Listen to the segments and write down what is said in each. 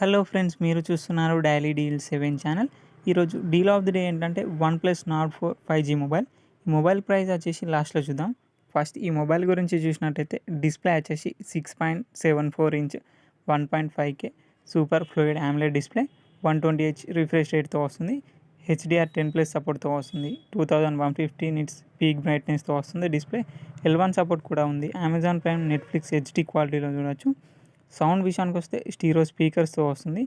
Hello friends, మీరు చూస్తున్నారు daily deal 7 channel. ఈరోజు డీల్ ఆఫ్ ది డే ఏంటంటే one plus not 4 5G mobile. ఈ మొబైల్ ప్రైస్ వచ్చేసి లాస్ట్లో చూద్దాం. ఫస్ట్ ఈ మొబైల్ గురించి చూసినట్టయితే డిస్ప్లే వచ్చేసి 6.74 inch 1.5K super fluid AMOLED display, 120Hz refresh రేట్తో వస్తుంది. HDR10+ సపోర్ట్తో వస్తుంది. 2150 నిట్స్ పీక్ బ్రైట్నెస్తో వస్తుంది. డిస్ప్లే L1 సపోర్ట్ కూడా ఉంది. అమెజాన్ ప్రైమ్, నెట్ఫ్లిక్స్ HD క్వాలిటీలో చూడొచ్చు. సౌండ్ విషయానికి వస్తే స్టీరియో స్పీకర్స్తో వస్తుంది.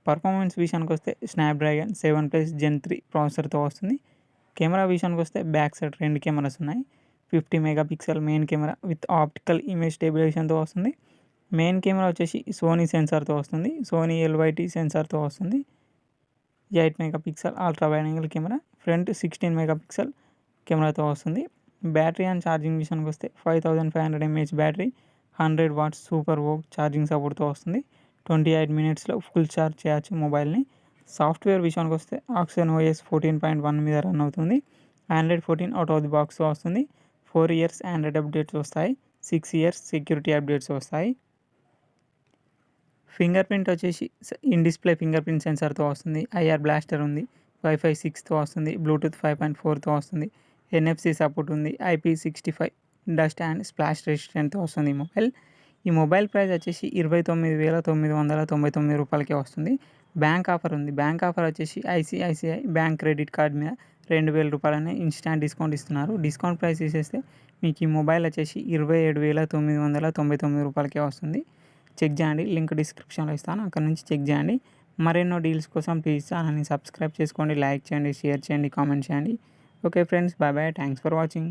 పర్ఫార్మెన్స్ విషయానికి వస్తే స్నాప్డ్రాగన్ 7+ Gen 3 ప్రాసెసర్తో వస్తుంది. కెమెరా విషయానికి వస్తే బ్యాక్ సైడ్ 2 కెమెరాస్ ఉన్నాయి. 50 megapixel main camera with optical image స్టెబిలైజేషన్తో వస్తుంది. మెయిన్ కెమెరా వచ్చేసి సోనీ సెన్సార్తో వస్తుంది. సోనీ LYT సెన్సార్తో వస్తుంది. 8 megapixel ultra wide angle camera, front 16 megapixel కెమెరాతో వస్తుంది. బ్యాటరీ అండ్ ఛార్జింగ్ విషయానికి వస్తే 5500 mAh battery, 100 watts super VOOC charging సపోర్ట్తో వస్తుంది. 28 మినిట్స్లో ఫుల్ ఛార్జ్ చేయొచ్చు మొబైల్ని. సాఫ్ట్వేర్ విషయానికి వస్తే ఆక్సిజన్ OS 14.1 మీద రన్ అవుతుంది. ఆండ్రాయిడ్ 14 అవుట్ ఆఫ్ ది బాక్స్తో వస్తుంది. 4 years ఆండ్రాయిడ్ అప్డేట్స్ వస్తాయి. 6 years సెక్యూరిటీ అప్డేట్స్ వస్తాయి. ఫింగర్ ప్రింట్ వచ్చేసి ఇన్ డిస్ప్లే ఫింగర్ ప్రింట్ సెన్సార్తో వస్తుంది. IR బ్లాస్టర్ ఉంది. Wi-Fi 6తో వస్తుంది. బ్లూటూత్ 5.4తో వస్తుంది. NFC సపోర్ట్ ఉంది. IP65 డస్ట్ అండ్ స్ప్లాష్ రెసిస్టెంట్తో వస్తుంది ఈ మొబైల్ ప్రైస్ వచ్చేసి 29,999 రూపాయలకే వస్తుంది. బ్యాంక్ ఆఫర్ ఉంది. బ్యాంక్ ఆఫర్ వచ్చేసి ICICI బ్యాంక్ క్రెడిట్ కార్డ్ మీద 2,000 రూపాయలని ఇన్స్టాంట్ డిస్కౌంట్ ఇస్తున్నారు. డిస్కౌంట్ ప్రైస్ తీసేస్తే మీకు ఈ మొబైల్ వచ్చేసి 27,999 రూపాయలకే వస్తుంది. చెక్ చేయండి, లింక్ డిస్క్రిప్షన్లో ఇస్తాను, అక్కడ నుంచి చెక్ చేయండి. మరెన్నో డీల్స్ కోసం ప్లీజ్ ఛానల్ని సబ్స్క్రైబ్ చేసుకోండి, లైక్ చేయండి, షేర్ చేయండి, కామెంట్ చేయండి. Okay friends, bye bye, thanks for watching.